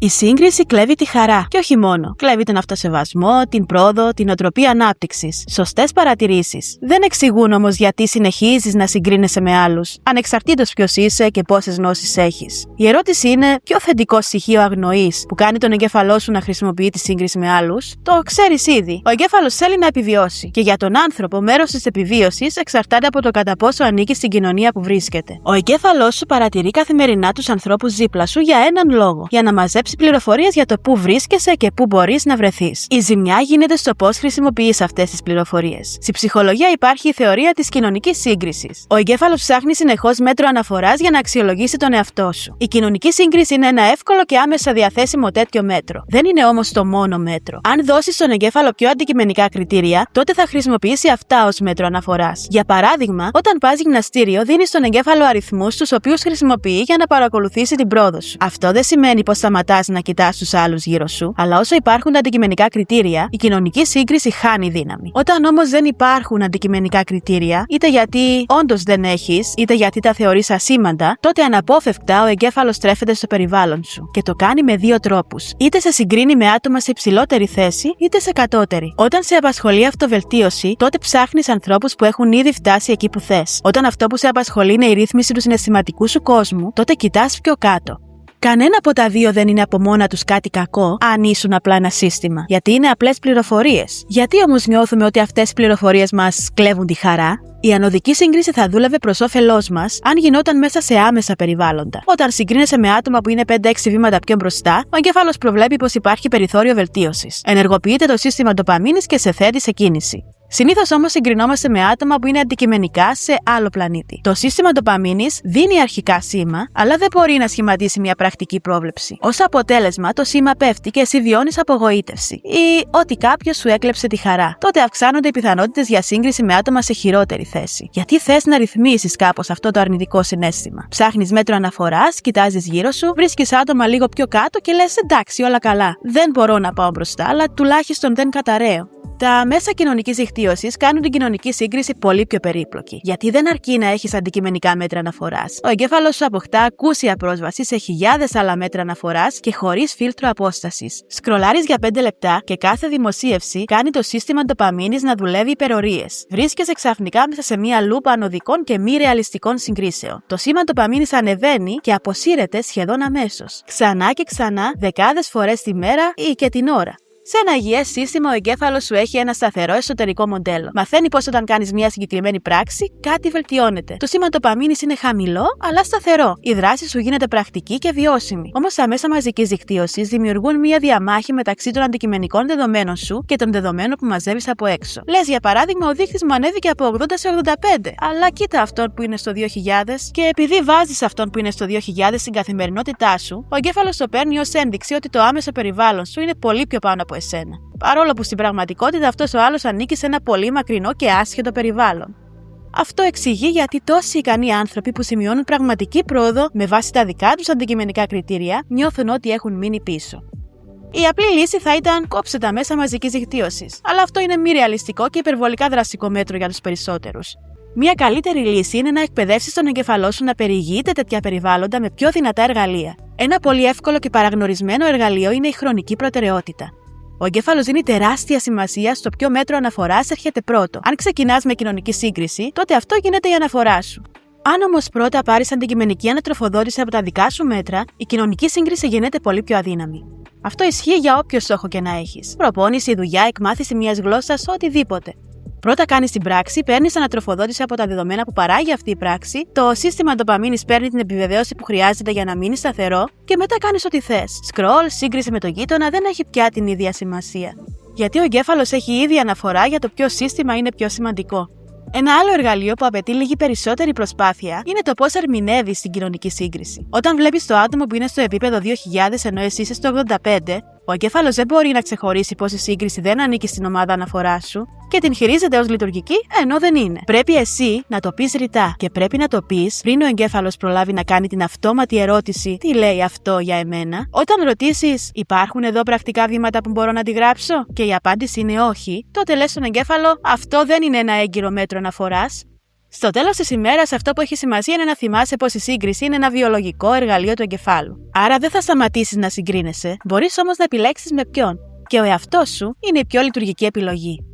Η σύγκριση κλέβει τη χαρά. Και όχι μόνο. Κλέβει τον αυτοσεβασμό, την πρόοδο, την οτροπία ανάπτυξης. Σωστές παρατηρήσεις. Δεν εξηγούν όμως γιατί συνεχίζεις να συγκρίνεσαι με άλλους, ανεξαρτήτως ποιος είσαι και πόσες γνώσεις έχεις. Η ερώτηση είναι ποιο αυθεντικό στοιχείο αγνοείς που κάνει τον εγκέφαλό σου να χρησιμοποιεί τη σύγκριση με άλλους. Το ξέρεις ήδη. Ο εγκέφαλος θέλει να επιβιώσει. Και για τον άνθρωπο, μέρος της επιβίωσης εξαρτάται από το κατά πόσο ανήκει στην κοινωνία που βρίσκεται. Ο εγκέφαλός σου παρατηρεί καθημερινά τους ανθρώπους δίπλα σου για έναν λόγο. Για να μαζέψει πληροφορίες για το πού βρίσκεσαι και πού μπορείς να βρεθείς. Η ζημιά γίνεται στο πώς χρησιμοποιείς αυτές τις πληροφορίες. Στη ψυχολογία υπάρχει η θεωρία της κοινωνικής σύγκρισης. Ο εγκέφαλος ψάχνει συνεχώς μέτρο αναφοράς για να αξιολογήσει τον εαυτό σου. Η κοινωνική σύγκριση είναι ένα εύκολο και άμεσα διαθέσιμο τέτοιο μέτρο. Δεν είναι όμως το μόνο μέτρο. Αν δώσεις στον εγκέφαλο πιο αντικειμενικά κριτήρια, τότε θα χρησιμοποιήσει αυτά ως μέτρο αναφοράς. Για παράδειγμα, όταν πας γυμναστήριο, δίνεις στον εγκέφαλο αριθμούς τους οποίους χρησιμοποιεί για να παρακολουθήσει την πρόοδο σου. Αυτό δεν σημαίνει πως σταματάς να κοιτάς τους άλλους γύρω σου, αλλά όσο υπάρχουν αντικειμενικά κριτήρια, η κοινωνική σύγκριση χάνει δύναμη. Όταν όμως δεν υπάρχουν αντικειμενικά κριτήρια, είτε γιατί όντως δεν έχεις, είτε γιατί τα θεωρείς ασήμαντα, τότε αναπόφευκτα ο εγκέφαλος στρέφεται στο περιβάλλον σου. Και το κάνει με δύο τρόπους. Είτε σε συγκρίνει με άτομα σε υψηλότερη θέση, είτε σε κατώτερη. Όταν σε απασχολεί αυτοβελτίωση, τότε ψάχνεις ανθρώπους που έχουν ήδη φτάσει εκεί που θες. Όταν αυτό που σε απασχολεί είναι η ρύθμιση του συναισθηματικού σου κόσμου, τότε κοιτάς πιο κάτω. Κανένα από τα δύο δεν είναι από μόνα τους κάτι κακό, αν ήσουν απλά ένα σύστημα. Γιατί είναι απλές πληροφορίες. Γιατί όμως νιώθουμε ότι αυτές οι πληροφορίες μας κλέβουν τη χαρά? Η ανωδική σύγκριση θα δούλευε προς όφελός μας αν γινόταν μέσα σε άμεσα περιβάλλοντα. Όταν συγκρίνεσαι με άτομα που είναι 5-6 βήματα πιο μπροστά, ο εγκέφαλος προβλέπει πως υπάρχει περιθώριο βελτίωσης. Ενεργοποιείται το σύστημα ντοπαμίνης και σε θέτει σε κίνηση. Συνήθως όμως συγκρινόμαστε με άτομα που είναι αντικειμενικά σε άλλο πλανήτη. Το σύστημα ντοπαμίνης δίνει αρχικά σήμα, αλλά δεν μπορεί να σχηματίσει μια πρακτική πρόβλεψη. Ως αποτέλεσμα, το σήμα πέφτει και εσύ βιώνεις απογοήτευση ή ότι κάποιος σου έκλεψε τη χαρά. Τότε αυξάνονται οι πιθανότητες για σύγκριση με άτομα σε χειρότερη θέση. Γιατί θες να ρυθμίσεις κάπως αυτό το αρνητικό συναίσθημα. Ψάχνεις μέτρο αναφοράς, κοιτάζεις γύρω σου, βρίσκεις άτομα λίγο πιο κάτω και λες εντάξει, όλα καλά. Δεν μπορώ να πάω μπροστά, αλλά τουλάχιστον δεν καταραίω. Τα μέσα κοινωνικής δικτύωσης κάνουν την κοινωνική σύγκριση πολύ πιο περίπλοκη. Γιατί δεν αρκεί να έχεις αντικειμενικά μέτρα αναφοράς. Ο εγκέφαλος σου αποκτά ακούσια πρόσβαση σε χιλιάδες άλλα μέτρα αναφοράς και χωρίς φίλτρο απόστασης. Σκρολάρεις για 5 λεπτά και κάθε δημοσίευση κάνει το σύστημα ντοπαμίνης να δουλεύει υπερορίες. Βρίσκεσαι ξαφνικά μέσα σε μία λούπα ανωδικών και μη ρεαλιστικών συγκρίσεων. Το σήμα ντοπαμίνης ανεβαίνει και αποσύρεται σχεδόν αμέσως. Ξανά και ξανά, δεκάδες φορές τη μέρα ή και την ώρα. Σε ένα υγιές σύστημα, ο εγκέφαλος σου έχει ένα σταθερό εσωτερικό μοντέλο. Μαθαίνει πως όταν κάνεις μια συγκεκριμένη πράξη, κάτι βελτιώνεται. Το σήμα ντοπαμίνης είναι χαμηλό, αλλά σταθερό. Η δράση σου γίνεται πρακτική και βιώσιμη. Όμως τα μέσα μαζικής δικτύωσης δημιουργούν μια διαμάχη μεταξύ των αντικειμενικών δεδομένων σου και των δεδομένων που μαζεύεις από έξω. Λες, για παράδειγμα, ο δείκτης μου ανέβηκε από 80 σε 85. Αλλά κοίτα αυτόν που είναι στο 2000, και επειδή βάζεις αυτόν που είναι στο 2000 στην καθημερινότητά σου, ο εγκέφαλος το παίρνει ως ένδειξη ότι το άμεσο περιβάλλον σου είναι πολύ πιο πάνω από εσένα. Παρόλο που στην πραγματικότητα αυτός ο άλλος ανήκει σε ένα πολύ μακρινό και άσχετο περιβάλλον. Αυτό εξηγεί γιατί τόσοι ικανοί άνθρωποι που σημειώνουν πραγματική πρόοδο με βάση τα δικά τους αντικειμενικά κριτήρια νιώθουν ότι έχουν μείνει πίσω. Η απλή λύση θα ήταν κόψε τα μέσα μαζικής δικτύωσης, αλλά αυτό είναι μη ρεαλιστικό και υπερβολικά δραστικό μέτρο για τους περισσότερους. Μια καλύτερη λύση είναι να εκπαιδεύσεις τον εγκεφαλό σου να περιηγείται τέτοια περιβάλλοντα με πιο δυνατά εργαλεία. Ένα πολύ εύκολο και παραγνωρισμένο εργαλείο είναι η χρονική προτεραιότητα. Ο εγκέφαλος δίνει τεράστια σημασία στο ποιο μέτρο αναφοράς έρχεται πρώτο. Αν ξεκινάς με κοινωνική σύγκριση, τότε αυτό γίνεται η αναφορά σου. Αν όμως πρώτα πάρεις αντικειμενική ανατροφοδότηση από τα δικά σου μέτρα, η κοινωνική σύγκριση γίνεται πολύ πιο αδύναμη. Αυτό ισχύει για όποιο στόχο και να έχεις. Προπόνηση, δουλειά, εκμάθηση μιας γλώσσας, οτιδήποτε. Πρώτα κάνεις την πράξη, παίρνεις ανατροφοδότηση από τα δεδομένα που παράγει αυτή η πράξη, το σύστημα ντοπαμίνης παίρνει την επιβεβαίωση που χρειάζεται για να μείνει σταθερό και μετά κάνεις ό,τι θες. Σκρολ, σύγκριση με τον γείτονα δεν έχει πια την ίδια σημασία. Γιατί ο εγκέφαλος έχει ήδη αναφορά για το ποιο σύστημα είναι πιο σημαντικό. Ένα άλλο εργαλείο που απαιτεί λίγη περισσότερη προσπάθεια είναι το πώς ερμηνεύεις την κοινωνική σύγκριση. Όταν βλέπεις το άτομο που είναι στο επίπεδο 2000 ενώ εσύ είσαι στο 85, ο εγκέφαλος δεν μπορεί να ξεχωρίσει πως η σύγκριση δεν ανήκει στην ομάδα αναφοράς σου και την χειρίζεται ως λειτουργική, ενώ δεν είναι. Πρέπει εσύ να το πεις ρητά και πρέπει να το πεις πριν ο εγκέφαλος προλάβει να κάνει την αυτόματη ερώτηση «Τι λέει αυτό για εμένα?». Όταν ρωτήσεις «Υπάρχουν εδώ πρακτικά βήματα που μπορώ να αντιγράψω?» και η απάντηση είναι όχι, τότε λες στον εγκέφαλο «Αυτό δεν είναι ένα έγκυρο μέτρο αναφοράς». Στο τέλος της ημέρας, αυτό που έχει σημασία είναι να θυμάσαι πως η σύγκριση είναι ένα βιολογικό εργαλείο του εγκεφάλου. Άρα δεν θα σταματήσεις να συγκρίνεσαι, μπορείς όμως να επιλέξεις με ποιον. Και ο εαυτός σου είναι η πιο λειτουργική επιλογή.